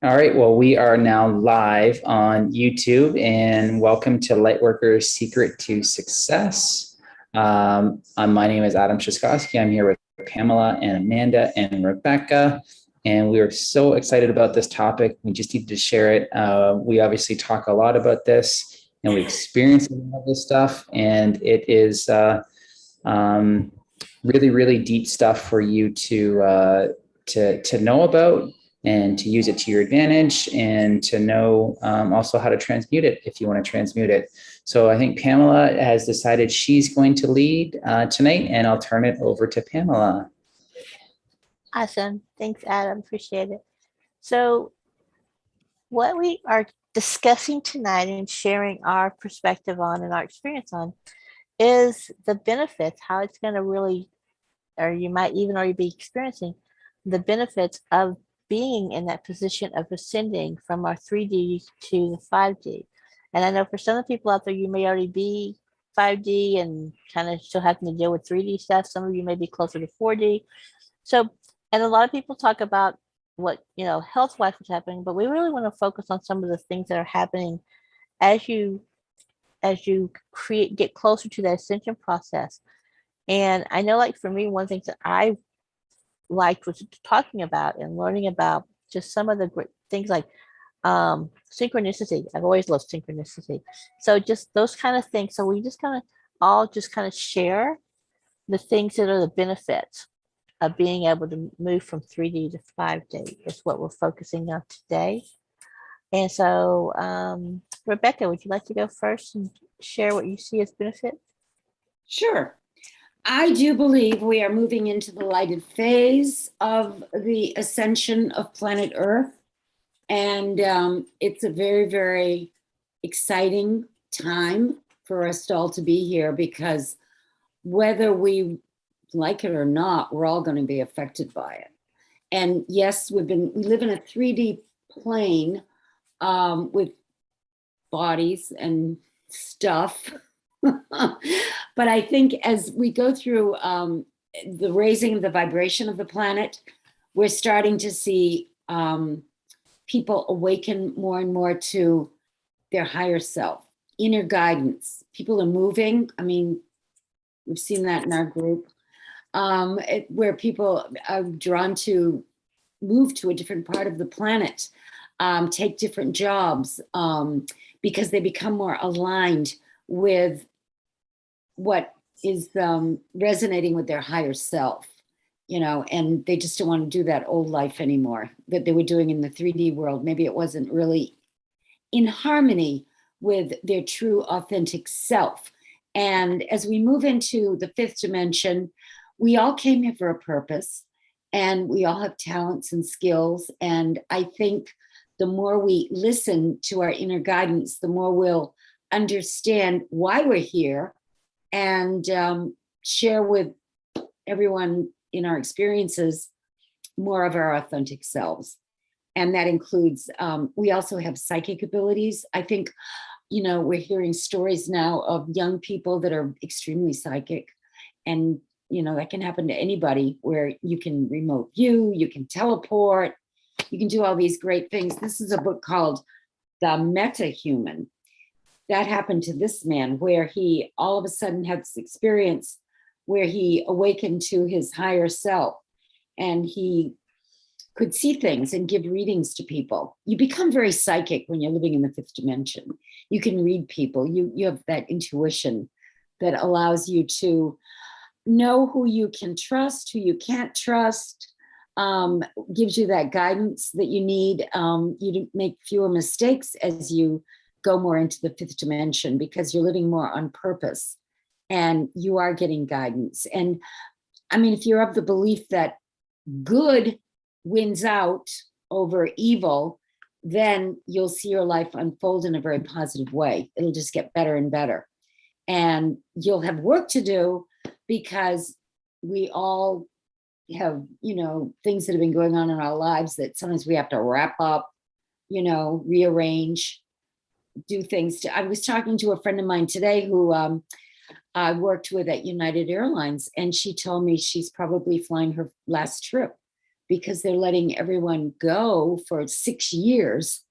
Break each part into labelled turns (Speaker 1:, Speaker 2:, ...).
Speaker 1: All right, well, we are now live on YouTube, and welcome to Lightworkers Secret to Success. My name is Adam Trzaskowski. I'm here with Pamela and Amanda and Rebecca, and we are so excited about this topic. We just needed to share it. We obviously talk a lot about this, and we experience a lot of this stuff, and it is really, really deep stuff for you to know about and to use it to your advantage, and to know also how to transmute it if you want to transmute it. So I think Pamela has decided she's going to lead tonight, and I'll turn it over to Pamela.
Speaker 2: Awesome. Thanks, Adam. Appreciate it. So what we are discussing tonight and sharing our perspective on and our experience on is the benefits, how it's going to really, or you might even already be experiencing the benefits of being in that position of ascending from our 3D to the 5D. And I know for some of the people out there, you may already be 5D and kind of still having to deal with 3D stuff. Some of you may be closer to 4D. So, and a lot of people talk about what, health-wise what's happening, but we really want to focus on some of the things that are happening as you get closer to that ascension process. And I know, like for me, one of the things that I liked was talking about and learning about just some of the great things like synchronicity. I've always loved synchronicity. So just those kind of things. So we just kind of share the things that are the benefits of being able to move from 3D to 5D is what we're focusing on today. And so, Rebecca, would you like to go first and share what you see as benefits?
Speaker 3: Sure. I do believe we are moving into the lighted phase of the ascension of planet Earth. And it's a very, very exciting time for us all to be here, because whether we like it or not, we're all going to be affected by it. And yes, we live in a 3D plane with bodies and stuff. But I think as we go through the raising of the vibration of the planet, we're starting to see people awaken more and more to their higher self, inner guidance. People are moving. I mean, we've seen that in our group, where people are drawn to move to a different part of the planet, take different jobs, because they become more aligned with what is resonating with their higher self, and they just don't want to do that old life anymore that they were doing in the 3D world. Maybe it wasn't really in harmony with their true authentic self. And as we move into the fifth dimension, we all came here for a purpose, and we all have talents and skills. And I think the more we listen to our inner guidance, the more we'll understand why we're here, and share with everyone in our experiences more of our authentic selves. And that includes, we also have psychic abilities. I think, we're hearing stories now of young people that are extremely psychic, and, that can happen to anybody, where you can remote view, you can teleport, you can do all these great things. This is a book called The Meta-Human. That happened to this man, where he all of a sudden had this experience where he awakened to his higher self, and he could see things and give readings to people. You become very psychic when you're living in the fifth dimension. You can read people. You have that intuition that allows you to know who you can trust, who you can't trust, gives you that guidance that you need. You make fewer mistakes as you go more into the fifth dimension, because you're living more on purpose and you are getting guidance. And I mean, if you're of the belief that good wins out over evil, then you'll see your life unfold in a very positive way. It'll just get better and better. And you'll have work to do, because we all have, things that have been going on in our lives that sometimes we have to wrap up, rearrange, do things. I was talking to a friend of mine today who I worked with at United Airlines, and she told me she's probably flying her last trip because they're letting everyone go for 6 years.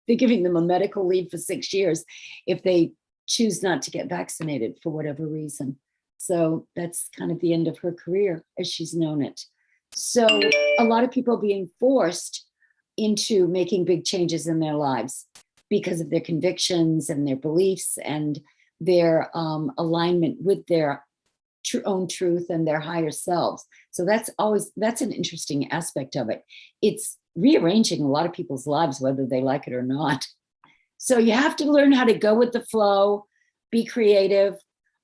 Speaker 3: They're giving them a medical leave for 6 years if they choose not to get vaccinated for whatever reason. So that's kind of the end of her career as she's known it. So a lot of people being forced into making big changes in their lives because of their convictions and their beliefs and their alignment with their own truth and their higher selves. So that's an interesting aspect of it. It's rearranging a lot of people's lives, whether they like it or not. So you have to learn how to go with the flow, be creative,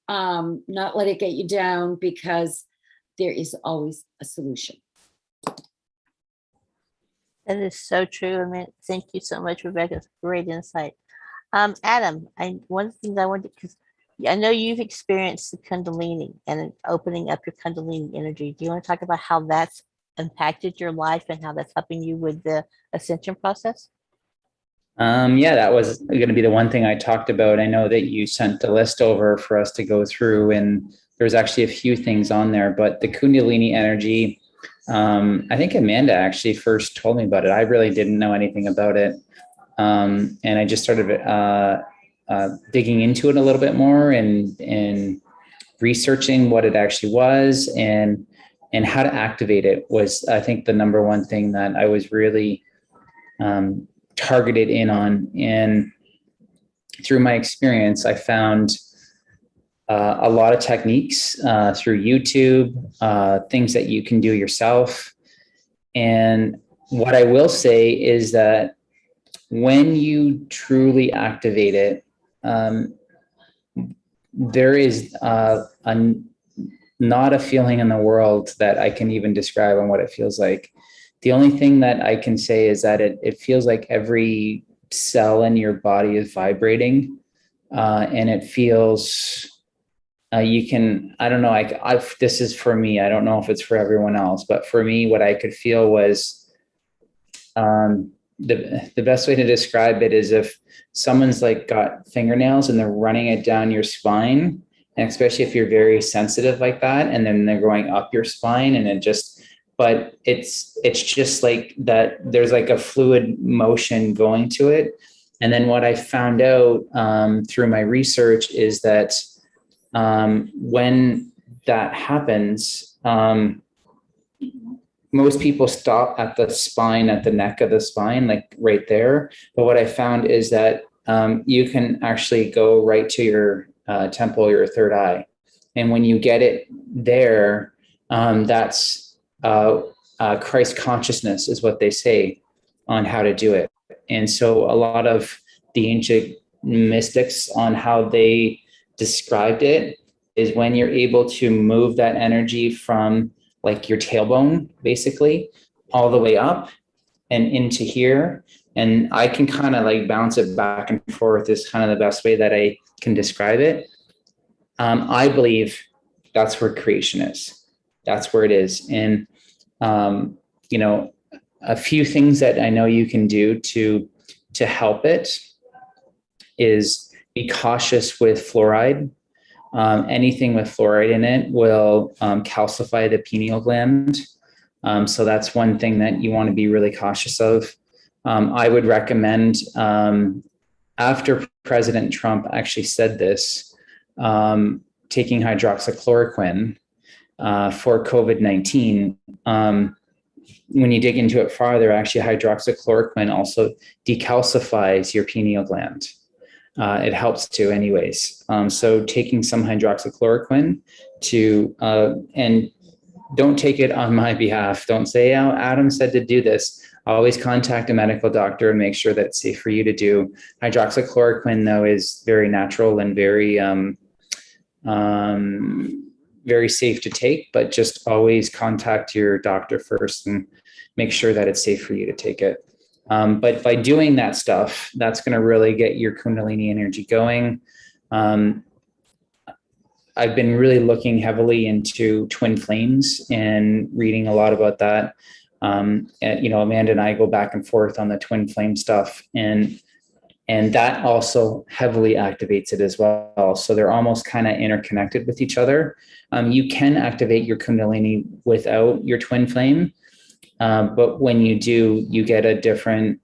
Speaker 3: not let it get you down, because there is always a solution.
Speaker 2: That is so true. I mean, thank you so much, Rebecca. Great insight. Adam, one of the things I wanted, because I know you've experienced the Kundalini and opening up your Kundalini energy. Do you want to talk about how that's impacted your life and how that's helping you with the ascension process?
Speaker 1: Yeah, that was going to be the one thing I talked about. I know that you sent a list over for us to go through, and there's actually a few things on there, but the Kundalini energy, I think Amanda actually first told me about it. I really didn't know anything about it. And I just started digging into it a little bit more and researching what it actually was and how to activate it was, I think, the number one thing that I was really targeted in on. And through my experience, I found a lot of techniques through YouTube, things that you can do yourself. And what I will say is that when you truly activate it, there is not a feeling in the world that I can even describe on what it feels like. The only thing that I can say is that it feels like every cell in your body is vibrating, and it feels you can, I don't know, this is for me. I don't know if it's for everyone else, but for me, what I could feel was the best way to describe it is if someone's like got fingernails and they're running it down your spine, and especially if you're very sensitive like that, and then they're going up your spine, and but it's just like that. There's like a fluid motion going to it. And then what I found out through my research is that when that happens, most people stop at the spine, at the neck of the spine, like right there. But what I found is that you can actually go right to your temple, your third eye. And when you get it there, that's Christ consciousness is what they say on how to do it. And so a lot of the ancient mystics on how they described it is when you're able to move that energy from like your tailbone, basically, all the way up and into here. And I can kind of like bounce it back and forth is kind of the best way that I can describe it. I believe that's where creation is. That's where it is. And, a few things that I know you can do to help it is be cautious with fluoride. Anything with fluoride in it will calcify the pineal gland. So that's one thing that you want to be really cautious of. I would recommend, after President Trump actually said this, taking hydroxychloroquine for COVID-19. When you dig into it farther, actually hydroxychloroquine also decalcifies your pineal gland. It helps too anyways. So taking some hydroxychloroquine and don't take it on my behalf. Don't say, oh, Adam said to do this. Always contact a medical doctor and make sure that it's safe for you to do. Hydroxychloroquine, though, is very natural and very, very safe to take, but just always contact your doctor first and make sure that it's safe for you to take it. But by doing that stuff, that's going to really get your Kundalini energy going. I've been really looking heavily into twin flames and reading a lot about that. Amanda and I go back and forth on the twin flame stuff, and that also heavily activates it as well. So they're almost kind of interconnected with each other. You can activate your Kundalini without your twin flame. But when you do, you get a different,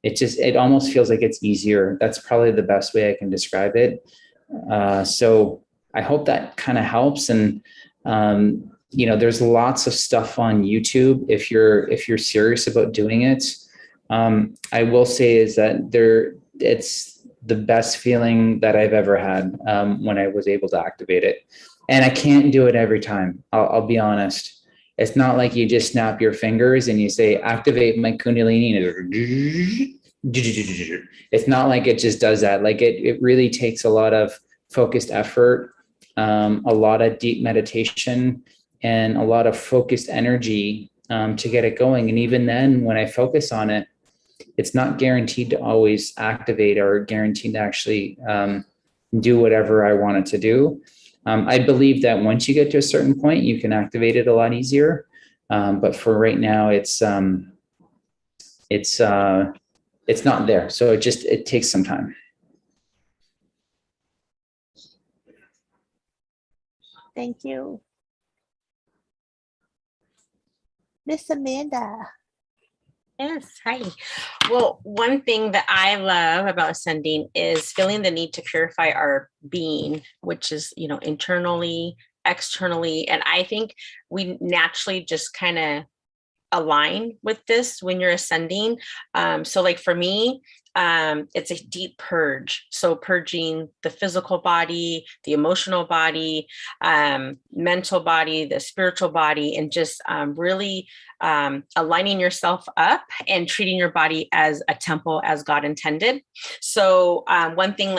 Speaker 1: it almost feels like it's easier. That's probably the best way I can describe it. So I hope that kind of helps. And, there's lots of stuff on YouTube if you're serious about doing it. I will say is that it's the best feeling that I've ever had when I was able to activate it. And I can't do it every time. I'll be honest. It's not like you just snap your fingers and you say, activate my Kundalini. It's not like it just does that. Like it really takes a lot of focused effort, a lot of deep meditation, and a lot of focused energy to get it going. And even then, when I focus on it, it's not guaranteed to always activate or guaranteed to actually do whatever I want it to do. I believe that once you get to a certain point, you can activate it a lot easier. But for right now, it's not there. So it takes some time.
Speaker 2: Thank you. Miss Amanda.
Speaker 4: Yes, hi. Well, one thing that I love about ascending is feeling the need to purify our being, which is, internally, externally. And I think we naturally just kind of align with this when you're ascending. So like for me, it's a deep purge. So purging the physical body, the emotional body, mental body, the spiritual body, and just really aligning yourself up and treating your body as a temple as God intended. So one thing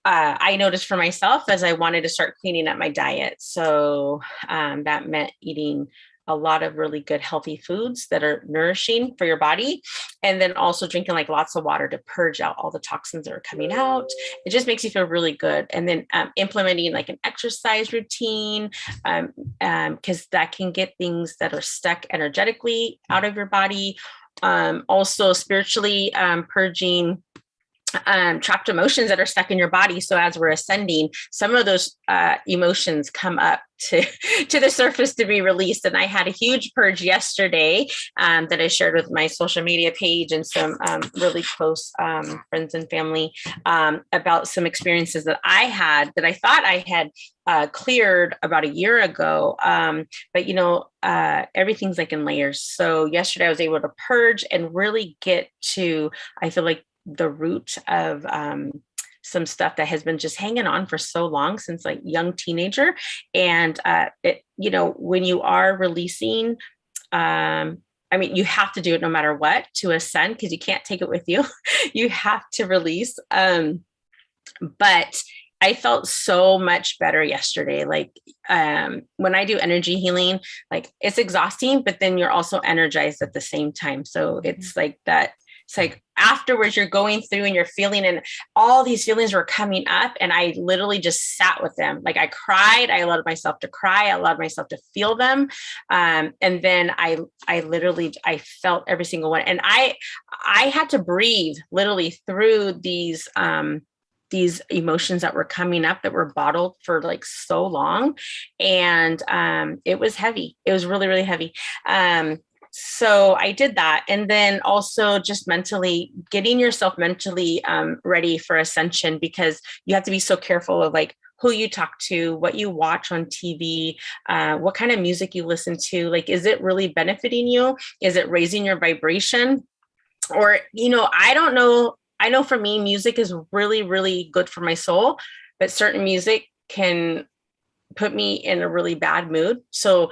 Speaker 4: I noticed for myself as I wanted to start cleaning up my diet. So that meant eating a lot of really good healthy foods that are nourishing for your body. And then also drinking lots of water to purge out all the toxins that are coming out. It just makes you feel really good. And then implementing an exercise routine, because that can get things that are stuck energetically out of your body. Also spiritually purging trapped emotions that are stuck in your body. So as we're ascending, some of those emotions come up to the surface to be released. And I had a huge purge yesterday that I shared with my social media page and some really close friends and family about some experiences that I had that I thought I had cleared about a year ago. But everything's in layers. So yesterday I was able to purge and really get to, I feel like, the root of some stuff that has been just hanging on for so long since young teenager. And when you are releasing, you have to do it no matter what to ascend, because you can't take it with you. You have to release. But I felt so much better yesterday. When I do energy healing, it's exhausting, but then you're also energized at the same time. So it's that. It's afterwards you're going through and you're feeling, and all these feelings were coming up, and I literally just sat with them. I cried. I allowed myself to cry. I allowed myself to feel them. And then I felt every single one. And I had to breathe literally through these emotions that were coming up that were bottled for so long. And it was heavy. It was really, really heavy. So I did that. And then also just getting yourself mentally ready for ascension, because you have to be so careful of who you talk to, what you watch on TV, what kind of music you listen to. Is it really benefiting you? Is it raising your vibration? Or, I don't know. I know for me, music is really, really good for my soul, but certain music can put me in a really bad mood. So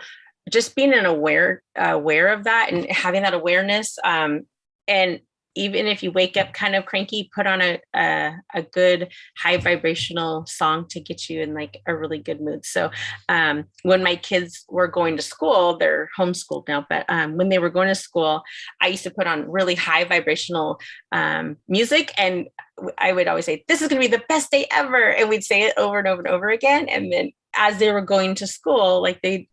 Speaker 4: just being aware of that and having that awareness. And even if you wake up kind of cranky, put on a good high vibrational song to get you in a really good mood. So when my kids were going to school, they're homeschooled now, but when they were going to school, I used to put on really high vibrational music. And I would always say, this is going to be the best day ever. And we'd say it over and over and over again. And then as they were going to school, they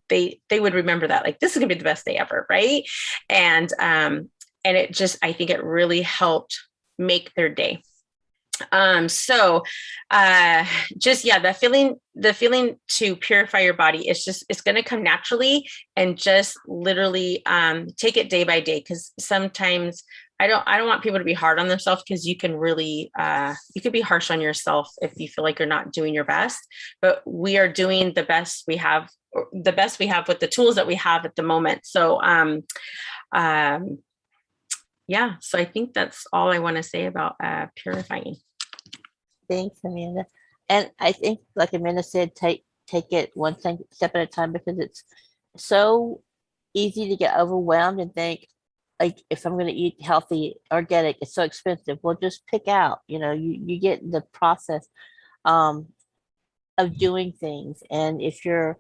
Speaker 4: would remember that, this is gonna be the best day ever, right? And it just, I think it really helped make their day. So just, yeah, the feeling to purify your body, it's going to come naturally, and just literally take it day by day. Cause sometimes I don't want people to be hard on themselves, because you can really, you could be harsh on yourself if you feel like you're not doing your best, but we are doing the best we have, with the tools that we have at the moment. So, yeah, so I think that's all I want to say about purifying.
Speaker 2: Thanks, Amanda. And I think, like Amanda said, take it one thing step at a time, because it's so easy to get overwhelmed and think, like, if I'm going to eat healthy, organic, it's so expensive. Well, just pick out. You get in the process um, of doing things, and if you're,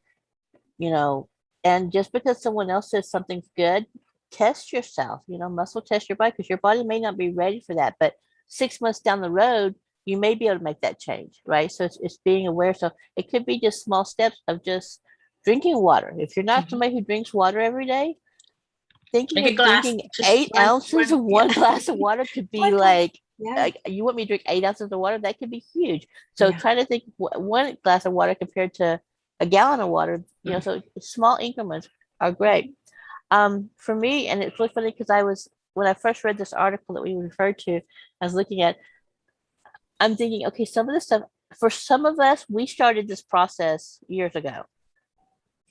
Speaker 2: you know, and just because someone else says something's good, test yourself. Muscle test your body, because your body may not be ready for that, but 6 months down the road, you may be able to make that change, right? So it's being aware. So it could be just small steps of just drinking water. If you're not somebody who drinks water every day, thinking
Speaker 4: Drink a
Speaker 2: of
Speaker 4: glass,
Speaker 2: drinking
Speaker 4: just
Speaker 2: 8 ounces of one
Speaker 4: yeah.
Speaker 2: glass of water could be
Speaker 4: One glass.
Speaker 2: like,
Speaker 4: Yeah.
Speaker 2: you want me to drink 8 ounces of water? That could be huge. So
Speaker 4: Yeah.
Speaker 2: try to think one glass of water compared to a gallon of water. So small increments are great. For me, and it's really funny, because when I first read this article that we referred to, I was looking at, I'm thinking, okay, some of this stuff, for some of us, we started this process years ago,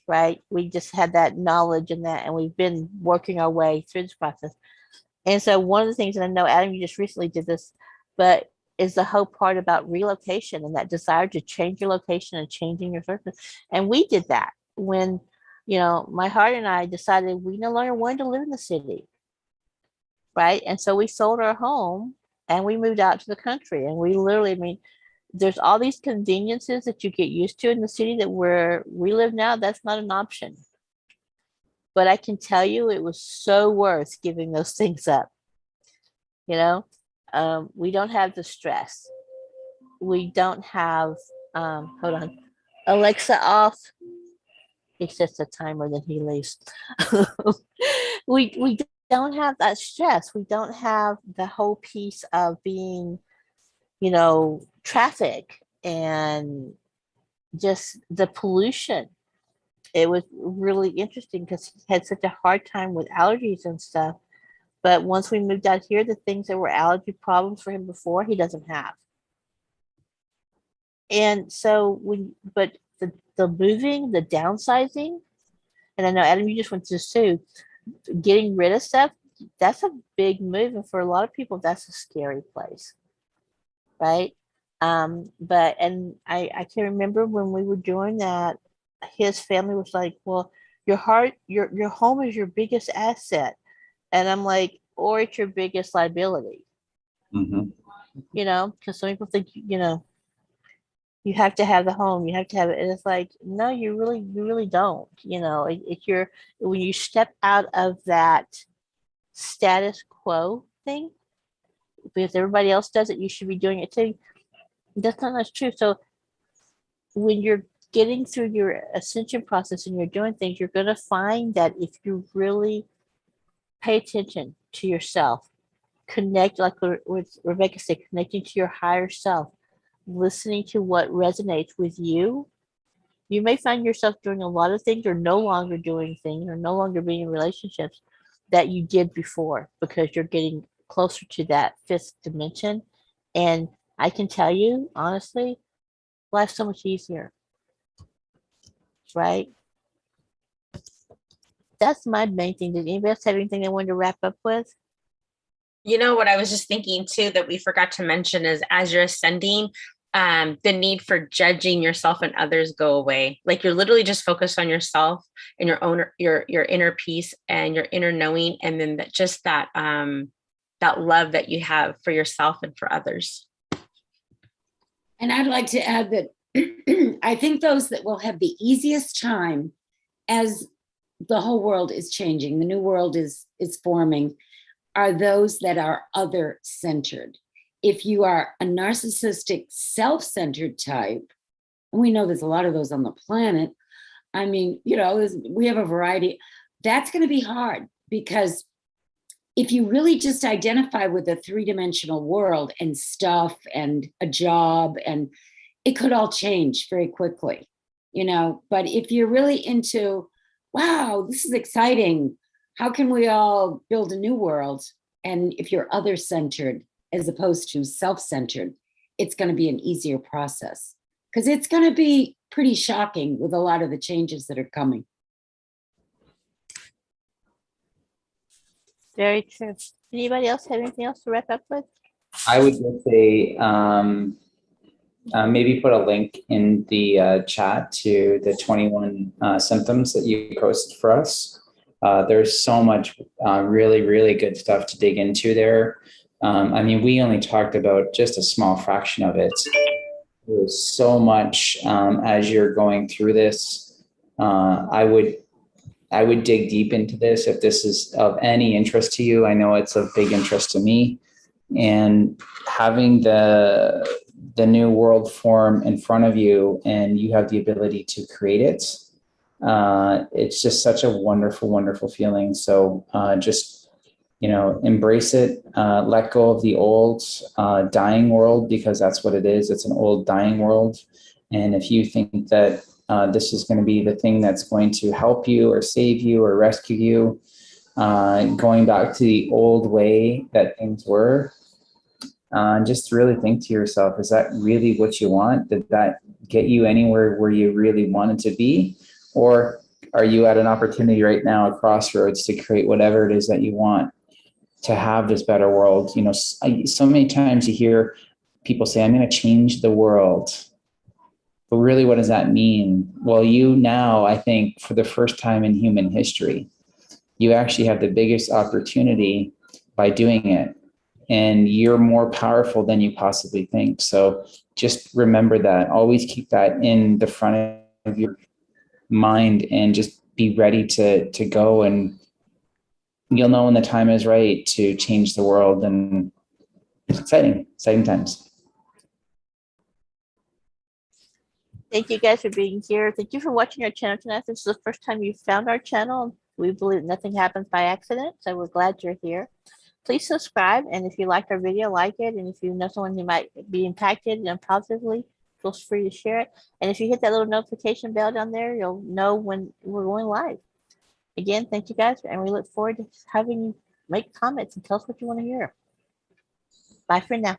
Speaker 2: right? We just had that knowledge and we've been working our way through this process. And so one of the things, and I know, Adam, you just recently did this, but is the whole part about relocation and that desire to change your location and changing your circumstances. And we did that when, my heart and I decided we no longer wanted to live in the city, right? And so we sold our home and we moved out to the country. And we literally, I mean, there's all these conveniences that you get used to in the city that where we live now, that's not an option. But I can tell you, it was so worth giving those things up. We don't have the stress. We don't have, hold on, Alexa off. It's just a timer, then he leaves. We don't have that stress. We don't have the whole piece of being, traffic and just the pollution. It was really interesting because he had such a hard time with allergies and stuff. But once we moved out here, the things that were allergy problems for him before, he doesn't have. And so but the moving, the downsizing, and I know, Adam, you just went to sue, getting rid of stuff, that's a big move. And for a lot of people, that's a scary place. Right. But I can remember when we were doing that, his family was like, well, your home is your biggest asset. And I'm like, or it's your biggest liability.
Speaker 1: Mm-hmm.
Speaker 2: Because some people think, you have to have the home, you have to have it. And it's like, no, you really don't. If when you step out of that status quo thing, because everybody else does it, you should be doing it too. That's not true. So when you're getting through your ascension process and you're doing things, you're going to find that if you really pay attention to yourself, connect, like what Rebecca said, connecting to your higher self, listening to what resonates with you, you may find yourself doing a lot of things or no longer doing things or no longer being in relationships that you did before, because you're getting closer to that fifth dimension. And I can tell you, honestly, life's so much easier, right? That's my main thing. Did anybody else have anything they wanted to wrap up with?
Speaker 4: What I was just thinking too that we forgot to mention is, as you're ascending, the need for judging yourself and others go away. Like, you're literally just focused on yourself and your inner peace and your inner knowing, and then that love that you have for yourself and for others.
Speaker 3: And I'd like to add that I think those that will have the easiest time as the whole world is changing, the new world is forming, are those that are other-centered. If you are a narcissistic, self-centered type, and we know there's a lot of those on the planet, I mean, we have a variety, that's going to be hard, because if you really just identify with a three-dimensional world and stuff and a job, and it could all change very quickly, you know. But if you're really into, wow, this is exciting, how can we all build a new world? And if you're other-centered as opposed to self-centered, it's going to be an easier process, because it's going to be pretty shocking with a lot of the changes that are coming.
Speaker 2: Very true. Anybody else have anything else to wrap up with?
Speaker 1: I would just say maybe put a link in the chat to the 21 symptoms that you posted for us. There's so much really, really good stuff to dig into there. I mean, we only talked about just a small fraction of it. There's so much as you're going through this. I would dig deep into this if this is of any interest to you. I know it's of big interest to me. And having the new world form in front of you and you have the ability to create it, it's just such a wonderful, wonderful feeling. So just, you know, embrace it, let go of the old dying world, because that's what it is. It's an old dying world. And if you think that this is going to be the thing that's going to help you or save you or rescue you, going back to the old way that things were, just really think to yourself, is that really what you want? Did that get you anywhere where you really wanted to be? Or are you at an opportunity right now, a crossroads, to create whatever it is that you want to have this better world? You know, so many times you hear people say, I'm going to change the world. But really, what does that mean? Well, you now, I think, for the first time in human history, you actually have the biggest opportunity by doing it. And you're more powerful than you possibly think. So just remember that. Always keep that in the front of your mind and just be ready to go. And you'll know when the time is right to change the world. And it's exciting times.
Speaker 2: Thank you guys for being here. Thank you for watching our channel tonight. If this is the first time you found our channel, we believe nothing happens by accident. So we're glad you're here. Please subscribe. And if you liked our video, like it. And if you know someone who might be impacted positively, feel free to share it. And if you hit that little notification bell down there, you'll know when we're going live. Again, thank you guys. And we look forward to having you make comments and tell us what you want to hear. Bye for now.